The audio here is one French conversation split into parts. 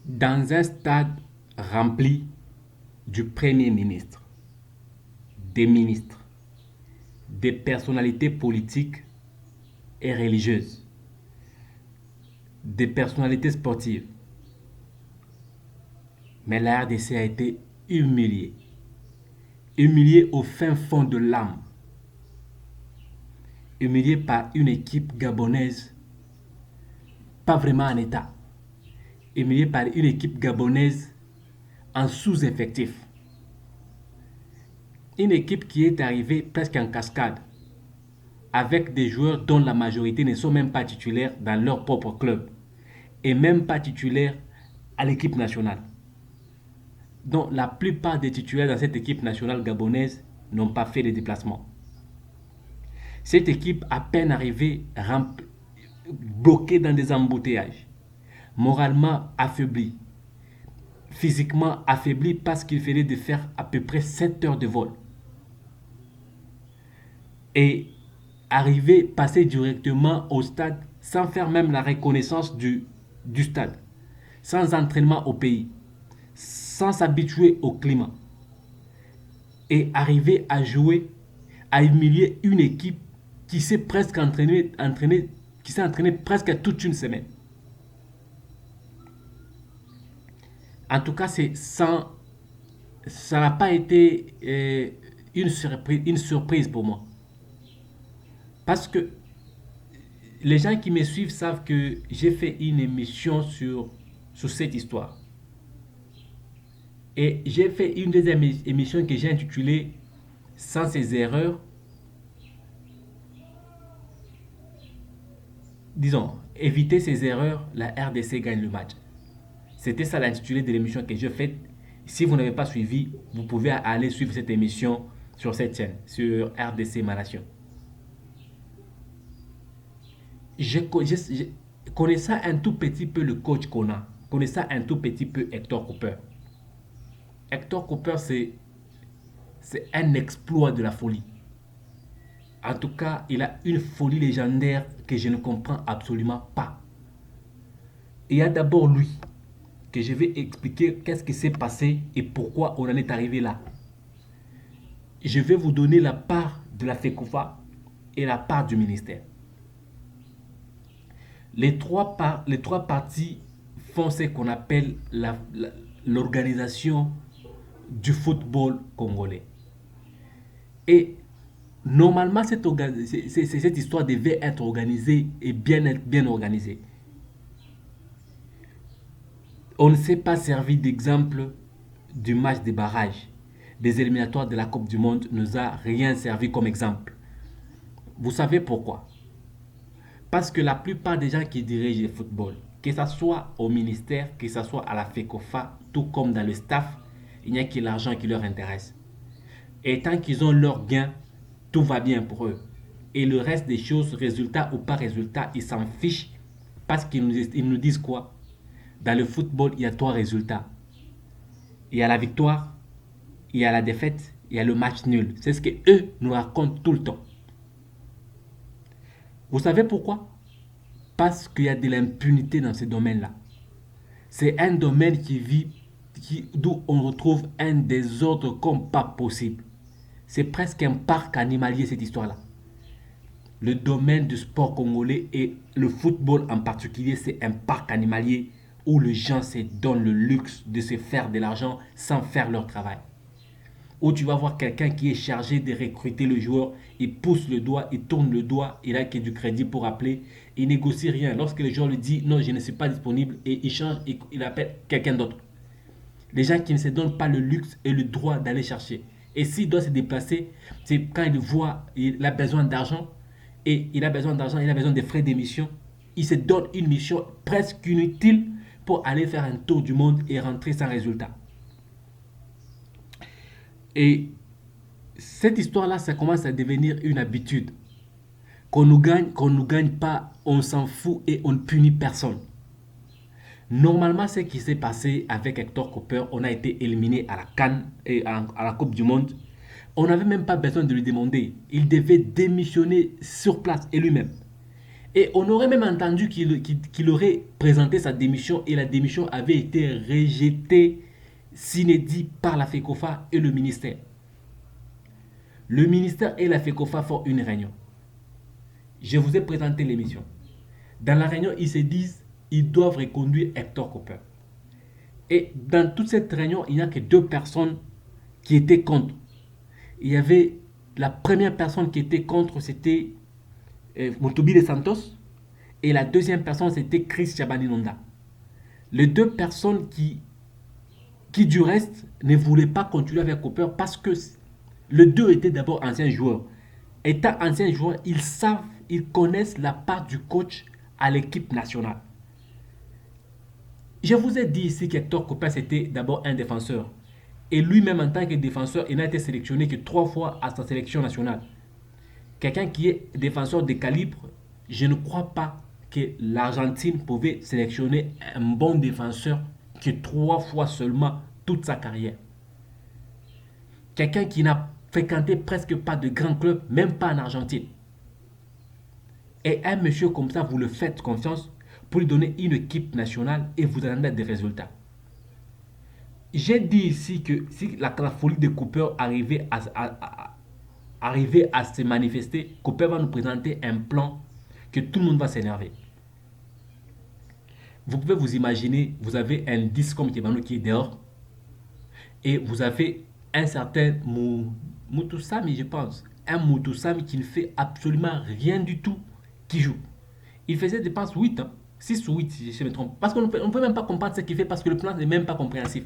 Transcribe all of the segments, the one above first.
Dans un stade rempli du Premier ministre, des ministres, des personnalités politiques et religieuses, des personnalités sportives, mais la RDC a été humiliée, humiliée au fin fond de l'âme, humiliée par une équipe gabonaise pas vraiment en état, humiliée par une équipe gabonaise en sous-effectif, une équipe qui est arrivée presque en cascade, avec des joueurs dont la majorité ne sont même pas titulaires dans leur propre club, et même pas titulaires à l'équipe nationale. Donc la plupart des titulaires dans cette équipe nationale gabonaise n'ont pas fait les déplacements. Cette équipe, à peine arrivée, bloquée dans des embouteillages, moralement affaiblie, physiquement affaiblie parce qu'il fallait de faire à peu près 7 heures de vol. Et arriver, passer directement au stade sans faire même la reconnaissance du stade, sans entraînement au pays, sans s'habituer au climat, et arriver à jouer, à humilier une équipe qui s'est presque entraînée, qui s'est entraînée presque toute une semaine. En tout cas, ça n'a pas été une surprise pour moi. Parce que les gens qui me suivent savent que j'ai fait une émission sur cette histoire. Et j'ai fait une deuxième émission que j'ai intitulée Sans ces erreurs, disons, éviter ces erreurs, la RDC gagne le match. C'était ça l'intitulé de l'émission que j'ai faite. Si vous n'avez pas suivi, vous pouvez aller suivre cette émission sur cette chaîne, sur RDC Manation. Connaissant un tout petit peu le coach qu'on a, connaissant un tout petit peu Hector Cooper. Hector Cooper, c'est un exploit de la folie. En tout cas, il a une folie légendaire que je ne comprends absolument pas. Il y a d'abord lui que je vais expliquer qu'est-ce qui s'est passé et pourquoi on en est arrivé là. Je vais vous donner la part de la FECOFA et la part du ministère. Les trois parties font ce qu'on appelle l'organisation du football congolais. Et normalement, cette histoire devait être organisée et bien organisée. On ne s'est pas servi d'exemple du match des barrages, des éliminatoires de la Coupe du Monde, ne nous a rien servi comme exemple. Vous savez pourquoi? Parce que la plupart des gens qui dirigent le football, que ce soit au ministère, que ce soit à la FECOFA, tout comme dans le staff, il n'y a que l'argent qui leur intéresse. Et tant qu'ils ont leur gain, tout va bien pour eux. Et le reste des choses, résultat ou pas résultat, ils s'en fichent parce qu'ils nous disent quoi? Dans le football, il y a trois résultats. Il y a la victoire, il y a la défaite, il y a le match nul. C'est ce qu'eux nous racontent tout le temps. Vous savez pourquoi? Parce qu'il y a de l'impunité dans ce domaine-là. C'est un domaine d'où on retrouve un désordre comme pas possible. C'est presque un parc animalier cette histoire-là. Le domaine du sport congolais et le football en particulier, c'est un parc animalier où les gens se donnent le luxe de se faire de l'argent sans faire leur travail. Où tu vas voir quelqu'un qui est chargé de recruter le joueur, il pousse le doigt, il tourne le doigt, il a que du crédit pour appeler, il négocie rien. Lorsque le joueur lui dit non, je ne suis pas disponible, et il change, il appelle quelqu'un d'autre. Les gens qui ne se donnent pas le luxe et le droit d'aller chercher. Et s'il doit se déplacer, c'est quand il voit il a besoin d'argent, et il a besoin d'argent, il a besoin de frais d'émission, il se donne une mission presque inutile pour aller faire un tour du monde et rentrer sans résultat. Et cette histoire-là, ça commence à devenir une habitude. Qu'on nous gagne pas, on s'en fout et on ne punit personne. Normalement, ce qui s'est passé avec Hector Cooper, on a été éliminé à la CAN et à la Coupe du Monde. On n'avait même pas besoin de lui demander. Il devait démissionner sur place et lui-même. Et on aurait même entendu qu'il aurait présenté sa démission et la démission avait été rejetée s'inédit par la FECOFA et le ministère. Le ministère et la FECOFA font une réunion. Je vous ai présenté l'émission. Dans la réunion, ils se disent ils doivent reconduire Hector Cooper. Et dans toute cette réunion, il n'y a que deux personnes qui étaient contre. Il y avait la première personne qui était contre, c'était Motobi de Santos. Et la deuxième personne, c'était Chris Chabaninonda. Les deux personnes qui du reste ne voulaient pas continuer avec Cooper parce que les deux étaient d'abord anciens joueurs. Étant anciens joueurs, ils savent, ils connaissent la part du coach à l'équipe nationale. Je vous ai dit ici qu'Hector Cooper c'était d'abord un défenseur. Et lui-même en tant que défenseur, il n'a été sélectionné que 3 fois à sa sélection nationale. Quelqu'un qui est défenseur de calibre, je ne crois pas que l'Argentine pouvait sélectionner un bon défenseur que 3 fois seulement toute sa carrière. Quelqu'un qui n'a fréquenté presque pas de grands clubs, même pas en Argentine. Et un monsieur comme ça, vous le faites confiance pour lui donner une équipe nationale et vous en avez des résultats. J'ai dit ici que si la folie de Cooper arrivait à se manifester, Cooper va nous présenter un plan que tout le monde va s'énerver. Vous pouvez vous imaginer, vous avez un 10 comme Kebano qui est dehors et vous avez un certain Mutusami, je pense. Un Mutusami qui ne fait absolument rien du tout qui joue. Il faisait des passes 8, hein, 6 ou 8 si je me trompe. Parce qu'on ne peut même pas comprendre ce qu'il fait parce que le plan n'est même pas compréhensif.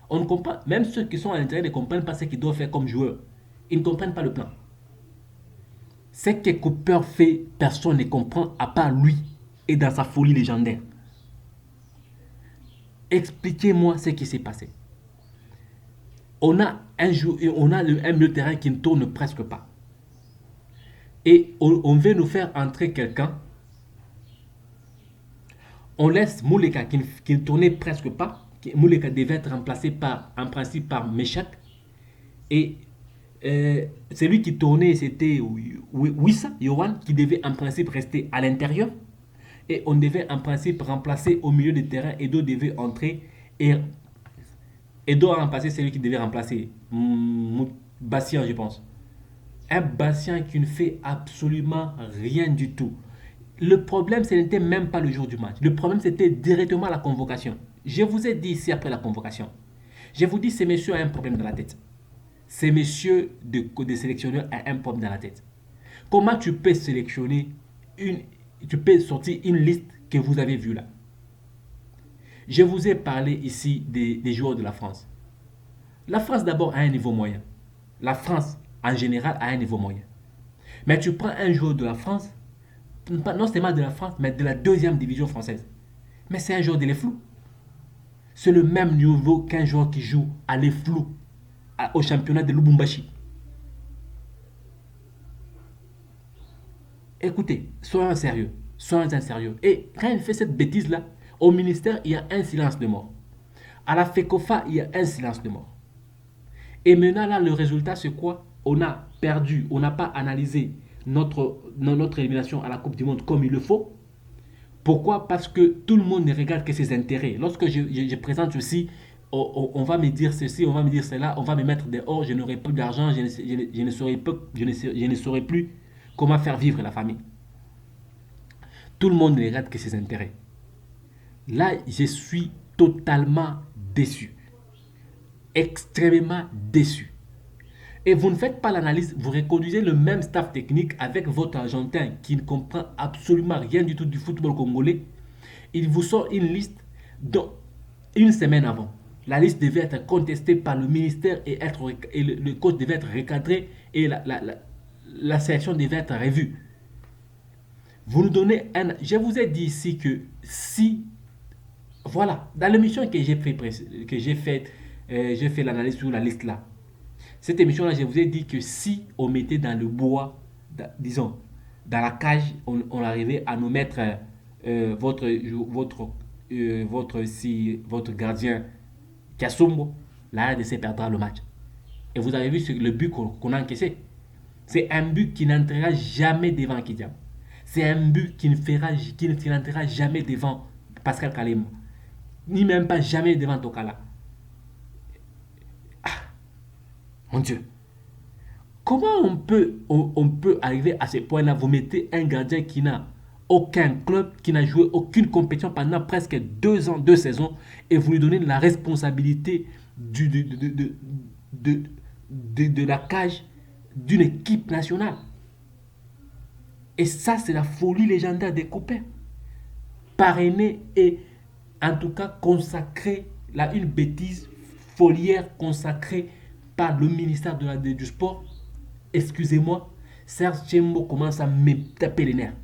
On ne comprend, même ceux qui sont à l'intérieur ne comprennent pas ce qu'ils doivent faire comme joueur. Ils ne comprennent pas le plan. Ce que Cooper fait, personne ne comprend à part lui et dans sa folie légendaire. Expliquez-moi ce qui s'est passé. On a un milieu de terrain qui ne tourne presque pas. Et on veut nous faire entrer quelqu'un. On laisse Mouleka qui ne tournait presque pas. Mouleka devait être remplacé en principe par Meshak. Et celui qui tournait, c'était Wissa, Yohan, qui devait en principe rester à l'intérieur. Et on devait en principe remplacer au milieu de terrain. Edo devait entrer. Et Edo a remplacé celui qui devait remplacer Bastien, je pense. Un Bastien qui ne fait absolument rien du tout. Le problème, ce n'était même pas le jour du match. Le problème, c'était directement la convocation. Je vous ai dit ici après la convocation. Je vous dis, ce monsieur a un problème dans la tête. Ce monsieur de sélectionneur a un problème dans la tête. Comment tu peux sélectionner tu peux sortir une liste que vous avez vue là? Je vous ai parlé ici des joueurs de la France. La France d'abord a un niveau moyen. La France en général a un niveau moyen. Mais tu prends un joueur de la France, non seulement de la France, mais de la deuxième division française. Mais c'est un joueur de les flous. C'est le même niveau qu'un joueur qui joue à les flous au championnat de Lubumbashi. Écoutez, soyons sérieux. Soyons sérieux. Et quand il fait cette bêtise-là, au ministère, il y a un silence de mort. À la FECOFA, il y a un silence de mort. Et maintenant, là, le résultat, c'est quoi? On a perdu, on n'a pas analysé notre élimination à la Coupe du Monde comme il le faut. Pourquoi? Parce que tout le monde ne regarde que ses intérêts. Lorsque je présente ceci, on va me dire ceci, on va me dire cela, on va me mettre dehors, je n'aurai plus d'argent, je ne saurai plus comment faire vivre la famille. Tout le monde ne regarde que ses intérêts. Là, je suis totalement déçu. Extrêmement déçu. Et vous ne faites pas l'analyse, vous reconduisez le même staff technique avec votre Argentin qui ne comprend absolument rien du tout du football congolais. Il vous sort une liste dont une semaine avant. La liste devait être contestée par le ministère et le coach devait être recadré et la sélection devait être revue. Vous nous donnez un... Je vous ai dit ici que si... Voilà, dans l'émission que j'ai fait l'analyse sur la liste là. Cette émission-là, je vous ai dit que si on mettait dans le bois, disons, dans la cage, on arrivait à nous mettre votre gardien Kassumbo, la RDC perdra le match. Et vous avez vu le but qu'on a encaissé. C'est un but qui n'entrera jamais devant Kidiam. C'est un but qui ne s'entrera jamais devant Pascal Kalim, ni même pas jamais devant Tokala. Mon Dieu. Comment on peut arriver à ce point-là? Vous mettez un gardien qui n'a aucun club, qui n'a joué aucune compétition pendant presque 2 ans, 2 saisons, et vous lui donnez la responsabilité de la cage d'une équipe nationale. Et ça, c'est la folie légendaire des copains. Parrainer et en tout cas consacrer une bêtise folière consacrée par le ministère du Sport. Excusez-moi, Serge Tchembo commence à me taper les nerfs.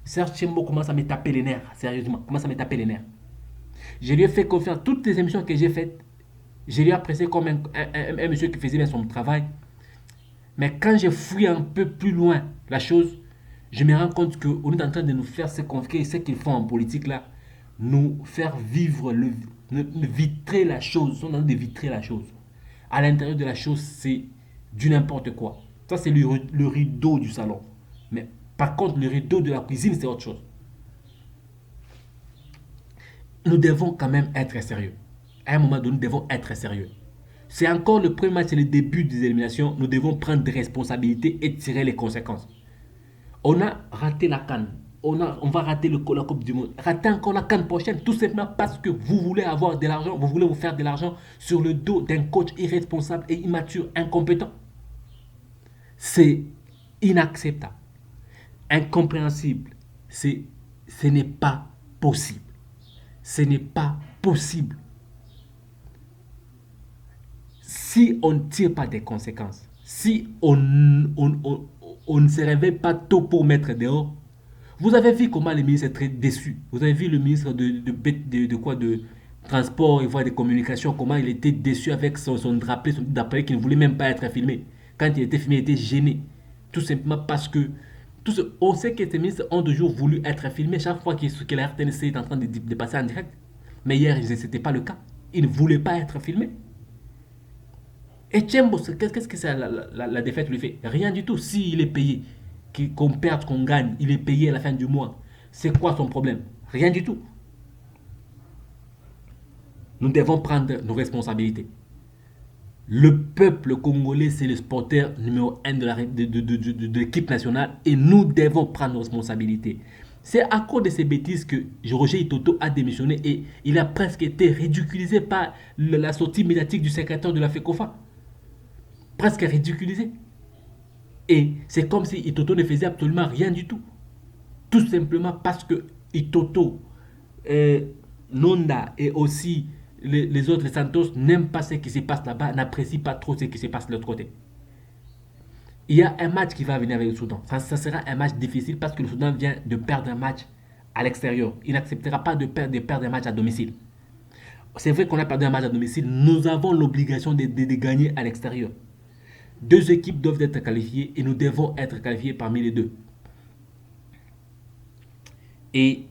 Serge Tchembo commence à me taper les nerfs, sérieusement, commence à me taper les nerfs. Je lui ai fait confiance. Toutes les émissions que j'ai faites, je lui ai apprécié comme un monsieur qui faisait bien son travail. Mais quand je fouille un peu plus loin la chose, je me rends compte qu'on est en train de nous faire ce qu'ils font en politique là, nous faire vivre, vitrer la chose. On est en train de vitrer la chose. À l'intérieur de la chose, c'est du n'importe quoi. Ça, c'est le rideau du salon. Mais par contre, le rideau de la cuisine, c'est autre chose. Nous devons quand même être sérieux. À un moment donné, nous devons être sérieux. C'est encore le premier match, c'est le début des éliminations. Nous devons prendre des responsabilités et tirer les conséquences. On a raté la CAN. On va rater la Coupe du Monde. Rater encore la CAN prochaine, tout simplement parce que vous voulez avoir de l'argent, vous voulez vous faire de l'argent sur le dos d'un coach irresponsable et immature, incompétent. C'est inacceptable, incompréhensible. Ce n'est pas possible. Ce n'est pas possible. Si on ne tire pas des conséquences, si on ne se réveille pas tôt pour mettre dehors, vous avez vu comment le ministre est très déçu. Vous avez vu le ministre de Transport et voies de communication, comment il était déçu avec son drapeau qui ne voulait même pas être filmé. Quand il était filmé, il était gêné. Tout simplement parce que on sait que ces ministres ont toujours voulu être filmés chaque fois que la RTNC est en train de passer en direct. Mais hier, ce n'était pas le cas. Ils ne voulaient pas être filmés. Et Tchembo, qu'est-ce que la défaite lui fait? Rien du tout. S'il est payé, qu'on perde, qu'on gagne, il est payé à la fin du mois. C'est quoi son problème? Rien du tout. Nous devons prendre nos responsabilités. Le peuple congolais, c'est le sporteur numéro 1 de l'équipe nationale et nous devons prendre nos responsabilités. C'est à cause de ces bêtises que Roger Itoto a démissionné et il a presque été ridiculisé par la sortie médiatique du secrétaire de la FECOFA. Presque ridiculisé. Et c'est comme si Itoto ne faisait absolument rien du tout. Tout simplement parce que Itoto, Nonda et aussi les autres, les Santos, n'aiment pas ce qui se passe là-bas, n'apprécient pas trop ce qui se passe de l'autre côté. Il y a un match qui va venir avec le Soudan. Ça sera un match difficile parce que le Soudan vient de perdre un match à l'extérieur. Il n'acceptera pas de perdre un match à domicile. C'est vrai qu'on a perdu un match à domicile. Nous avons l'obligation de gagner à l'extérieur. 2 équipes doivent être qualifiées et nous devons être qualifiés parmi les 2. Et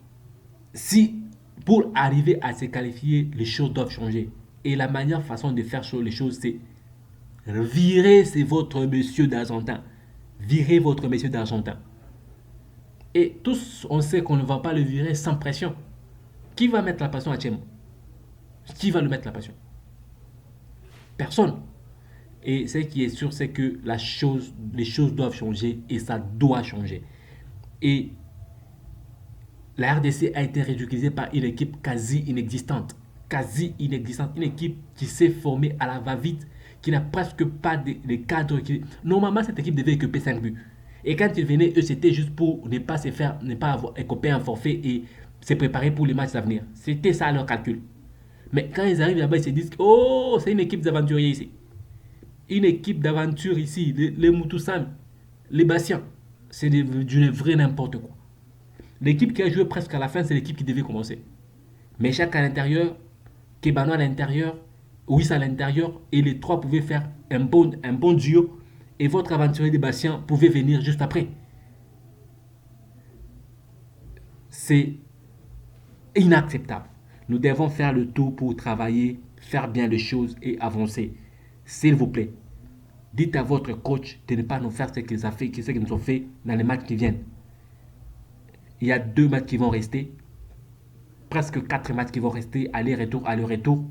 si pour arriver à se qualifier, les choses doivent changer. Et la meilleure façon de faire les choses, c'est virer votre monsieur d'Argentin. Virez votre monsieur d'Argentin. Et tous, on sait qu'on ne va pas le virer sans pression. Qui va mettre la pression à Tchembo? Qui va lui mettre la pression? Personne. Et ce qui est sûr, c'est que les choses doivent changer et ça doit changer. Et la RDC a été ridiculisée par une équipe quasi inexistante. Quasi inexistante. Une équipe qui s'est formée à la va-vite, qui n'a presque pas de cadre. Normalement, cette équipe devait équiper 5 buts. Et quand ils venaient, eux, c'était juste pour ne pas avoir écopé un forfait et se préparer pour les matchs à venir. C'était ça leur calcul. Mais quand ils arrivent là-bas, ils se disent « Oh, c'est une équipe d'aventuriers ici. Une équipe d'aventure ici. Les Moutoussam, les Bassiens. C'est du vrai n'importe quoi. » L'équipe qui a joué presque à la fin, c'est l'équipe qui devait commencer. Mais chaque à l'intérieur, Kebano à l'intérieur, Ouis à l'intérieur, et les 3 pouvaient faire un bon duo. Et votre aventurier des Bassiens pouvait venir juste après. C'est inacceptable. Nous devons faire le tout pour travailler, faire bien les choses et avancer. S'il vous plaît, dites à votre coach de ne pas nous faire ce qu'ils nous ont fait dans les matchs qui viennent. Il y a 2 matchs qui vont rester. Presque 4 matchs qui vont rester. Aller-retour, aller-retour.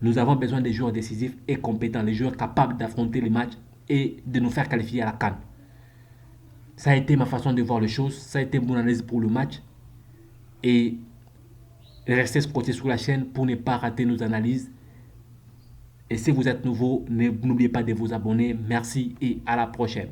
Nous avons besoin des joueurs décisifs et compétents. Les joueurs capables d'affronter les matchs et de nous faire qualifier à la CAN. Ça a été ma façon de voir les choses. Ça a été mon analyse pour le match. Et restez scotché sur la chaîne pour ne pas rater nos analyses. Et si vous êtes nouveau, n'oubliez pas de vous abonner. Merci et à la prochaine.